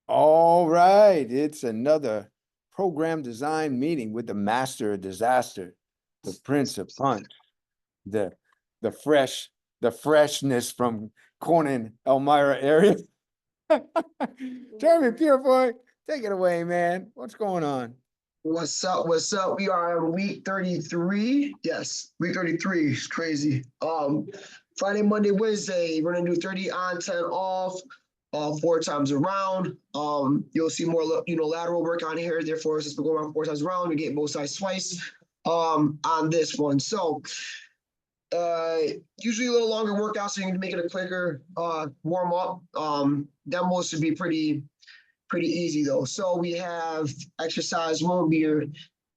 All right, it's another program design meeting with the master of disaster, the prince of punch, the the fresh, the freshness from Corning, Elmira area. Jeremy Purefoy, take it away, man. What's going on? What's up? What's up? We are on week 33. Yes, week 33 is crazy. Friday, Monday, Wednesday, we're gonna do 30 on, 10 off, 4 times around. You'll see more, lateral work on here. Therefore, since we're going around 4 times around, we get both sides twice on this one. So usually a little longer workout, so you can make it a quicker warm up. Demos should be pretty easy though. So we have exercise one will be your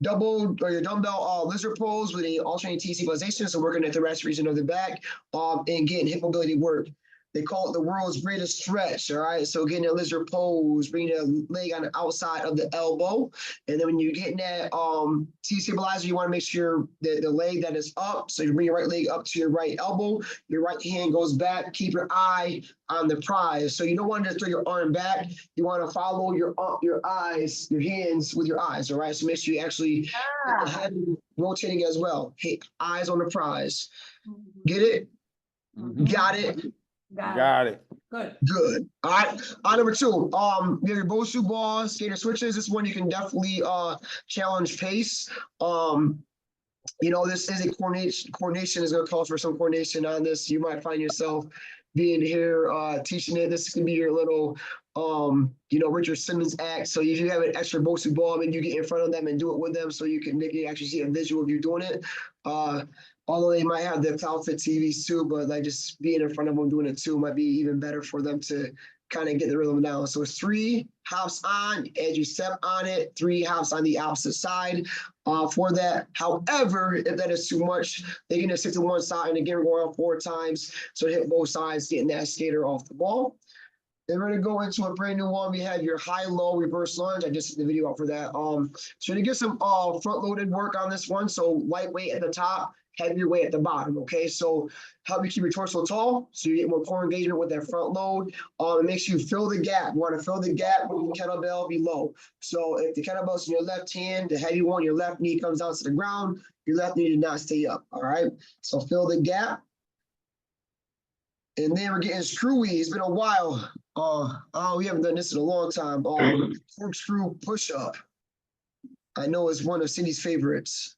double or your dumbbell lizard pose with a alternating T stabilization. So working at the rest region of the back and getting hip mobility work. They call it the world's greatest stretch. All right. So getting a lizard pose, bringing a leg on the outside of the elbow. And then when you're getting that T stabilizer, you want to make sure that the leg that is up. So you bring your right leg up to your right elbow, your right hand goes back, keep your eye on the prize. So you don't want to throw your arm back. You want to follow your eyes, your hands with your eyes. All right. So make sure you actually get the head rotating as well. Hey, eyes on the prize. Get it? Got it? Got it. Good. All right. Number two, you have your Bosu ball, skater switches. This one you can definitely challenge pace. This is a coordination is going to call for some coordination on this. You might find yourself being here teaching it. This can be your little Richard Simmons act. So if you have an extra Bosu ball, maybe you get in front of them and do it with them so you can actually see a visual of you doing it. Although they might have the CloudFit TVs too, but like just being in front of them doing it too might be even better for them to kind of get the rhythm down. So it's 3 hops on as you step on it, 3 hops on the opposite side for that. However, if that is too much, they can just stick to one side and again go on 4 times. So hit both sides, getting that skater off the ball. Then we're gonna go into a brand new one. We have your high-low reverse lunge. I just did the video out for that. So to get some front-loaded work on this one, so lightweight at the top, heavier weight at the bottom. Okay, so help you keep your torso tall, so you get more core engagement with that front load. It makes you fill the gap. You want to fill the gap with the kettlebell below. So if the kettlebell's in your left hand, the heavy one, your left knee comes down to the ground. Your left knee did not stay up. All right, so fill the gap. And then we're getting screwy. It's been a while. We haven't done this in a long time. Corkscrew push-up. I know it's one of Cindy's favorites.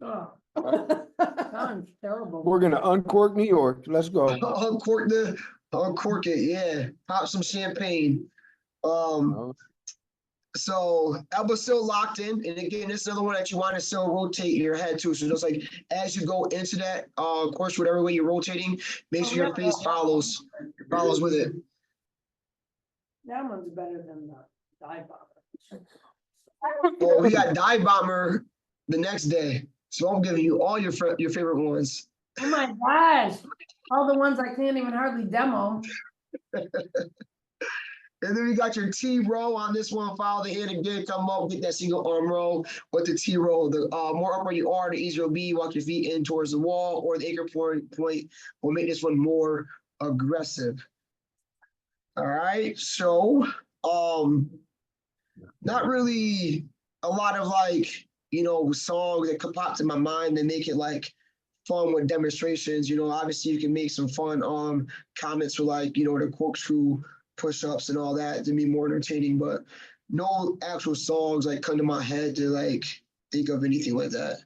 Oh, sounds terrible. We're gonna uncork New York. Let's go. Uncork it, yeah. Pop some champagne. So elbow's still locked in, and again, this is another one that you want to still rotate your head to. So just like as you go into that course, whatever way you're rotating, make sure your face follows with it. That one's better than the dive bomber. Well, we got dive bomber the next day, so I'm giving you all your favorite ones. Oh my gosh, all the ones I can't even hardly demo. And then we got your T row on this one. Follow the head again, come up, get that single arm row with the T row. The more upper you are, the easier it'll be. Walk your feet in towards the wall, or the anchor point will make this one more aggressive. All right, so not really a lot of songs that come pop to my mind that make it like fun with demonstrations. Obviously you can make some fun comments for the corkscrew push-ups and all that to be more entertaining, but no actual songs come to my head to think of anything like that.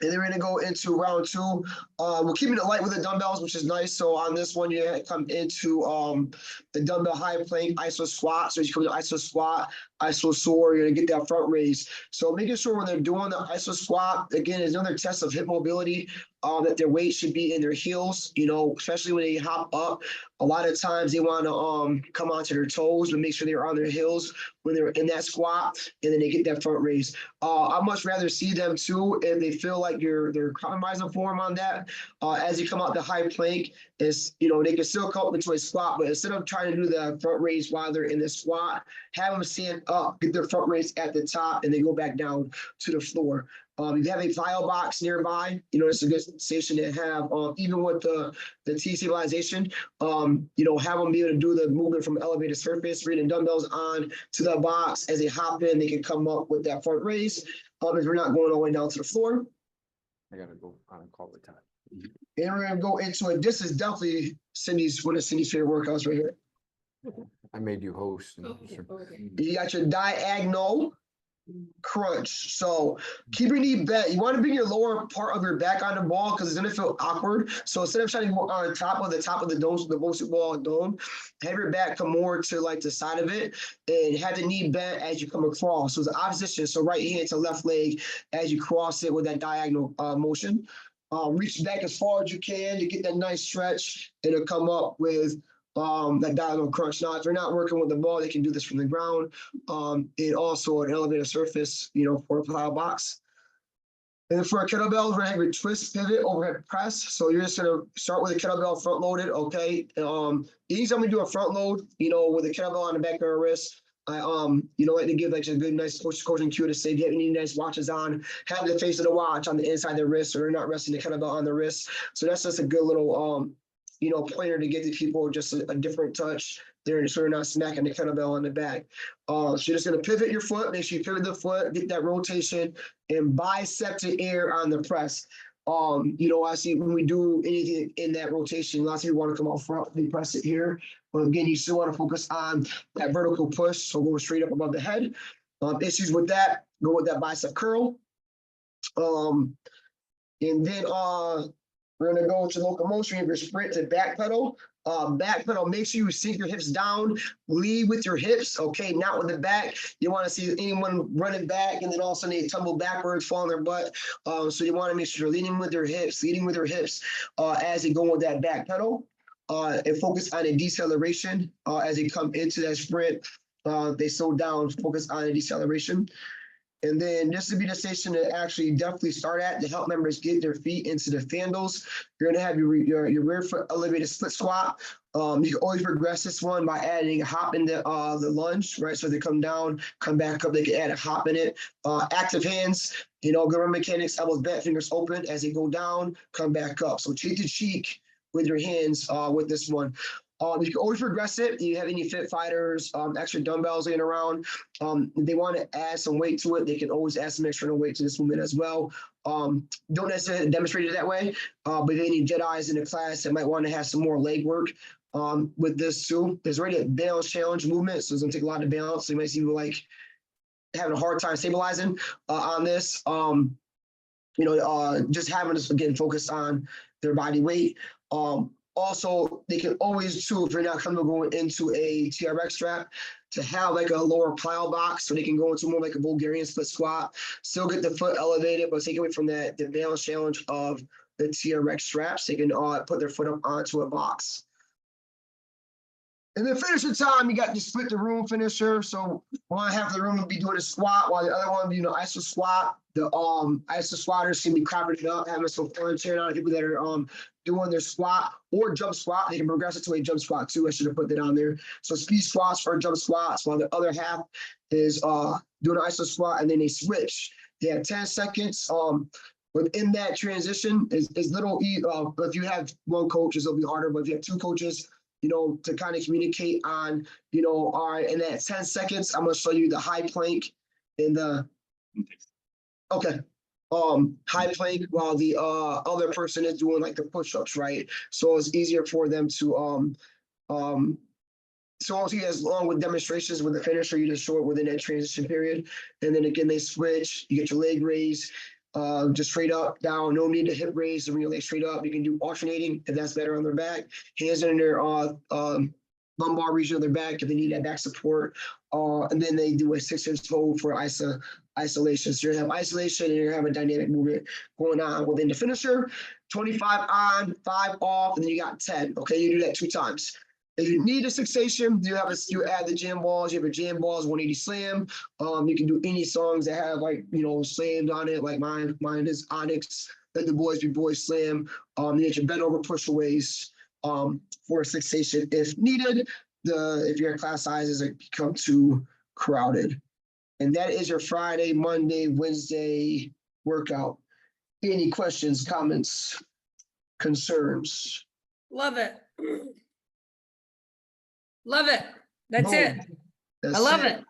And then we're gonna go into round 2. We're keeping it light with the dumbbells, which is nice. So on this one, you come into the dumbbell high plank iso squat. So as you come to iso squat, iso soar, you're gonna get that front raise. So making sure when they're doing the iso squat, again, is another test of hip mobility, that their weight should be in their heels, especially when they hop up. A lot of times they want to come onto their toes, but make sure they're on their heels when they're in that squat, and then they get that front raise. I'd much rather see them too if they feel like they're compromising form on that. As you come out the high plank, is they can still come up into a squat, but instead of trying to do the front raise while they're in the squat, have them stand up, get their front raise at the top, and then go back down to the floor. If you have a plyo box nearby, it's a good station to have, even with the T stabilization, have them be able to do the movement from elevated surface, reading dumbbells on to the box. As they hop in, they can come up with that front raise. If we're not going all the way down to the floor. I gotta go on and call the time. And we're gonna go into it. This is definitely one of Cindy's favorite workouts right here. I made you host. You got your diagonal crunch. So keep your knee bent. You want to bring your lower part of your back on the ball because it's gonna feel awkward. So instead of trying to go on top of the dome, the basketball dome, have your back come more to like the side of it and have the knee bent as you come across. So it's the opposition. So right hand to left leg as you cross it with that diagonal motion. Reach back as far as you can to get that nice stretch and it'll come up with that diagonal crunch. Now, if you're not working with the ball, they can do this from the ground. And also an elevated surface, for a plyo box. And then for a kettlebell, we're gonna have your twist, pivot, overhead press. So you're just gonna start with a kettlebell front loaded, okay? Anytime we do a front load, with a kettlebell on the back of our wrist, I like to give like a good, nice coaching cue to say, if you have any nice watches on, have the face of the watch on the inside of the wrist, or not resting the kettlebell on the wrist. So that's just a good little pointer to give to people, just a different touch there, so you're not smacking the kettlebell on the back. So you're just gonna pivot your foot, make sure you pivot the foot, get that rotation, and bicep to air on the press. I see when we do anything in that rotation, lots of people want to come out front, they press it here. But again, you still want to focus on that vertical push, so go straight up above the head. Issues with that, go with that bicep curl. And then we're gonna go to locomotion, your sprint to back pedal. Back pedal, make sure you sink your hips down, lead with your hips, okay, not with the back. You want to see anyone running back and then all of a sudden they tumble backwards, fall on their butt. So you want to make sure you're leading with your hips as they go with that back pedal. And focus on a deceleration as they come into that sprint. They slow down, focus on a deceleration. And then this would be the station to actually definitely start at to help members get their feet into the fandles. You're gonna have your rear foot elevated split squat. You can always progress this one by adding a hop in the lunge, right? So they come down, come back up, they can add a hop in it. Active hands, good run mechanics, elbows bent, fingers open as they go down, come back up. So cheek to cheek with your hands with this one. You can always progress it. You have any fit fighters, extra dumbbells laying around. If they want to add some weight to it, they can always add some extra weight to this movement as well. Don't necessarily demonstrate it that way, but if any Jedis in the class that might want to have some more leg work with this too. There's already a balance challenge movement, so it's going to take a lot of balance. So you might see people like having a hard time stabilizing on this. Just having this, again, focus on their body weight. Also, they can always too, if you're not comfortable going into a TRX strap, to have like a lower plyo box so they can go into more like a Bulgarian split squat, still get the foot elevated, but take away from the balance challenge of the TRX straps. They can put their foot up onto a box. And then finisher time, you got the split the room finisher. So one half of the room will be doing a squat while the other one will be doing an iso squat. The iso squatters can be carving it up, having some fun, cheering on people that are doing their squat or jump squat. They can progress it to a jump squat too. I should have put that on there. So speed squats for jump squats, while the other half is doing an iso squat, and then they switch. They have 10 seconds. Within that transition is little. If you have one coach, it'll be harder. But if you have two coaches, to kind of communicate on, all right, in that 10 seconds, I'm going to show you the high plank in the, okay. High plank while the other person is doing like the push-ups, right? So it's easier for them to, so also as long with demonstrations with the finisher, you just show it within that transition period. And then again, they switch, you get your leg raised, just straight up, down, no need to hip raise, to bring your leg straight up. You can do alternating if that's better on their back. Hands in their lumbar region of their back if they need that back support. And then they do a 6-inch hold for isolation. So you're gonna have isolation and you're gonna have a dynamic movement going on within the finisher. 25 on, 5 off, and then you got 10. Okay, you do that 2 times. If you need a fixation, you add the jam balls. You have a jam balls 180 slam. You can do any songs that have slams on it. Like mine is Onyx. Let the boys be boys slam. You get your bend over pushaways for a fixation if needed. If your class sizes become too crowded. And that is your Friday, Monday, Wednesday workout. Any questions, comments, concerns? Love it. Love it. That's it. Boom. I love it.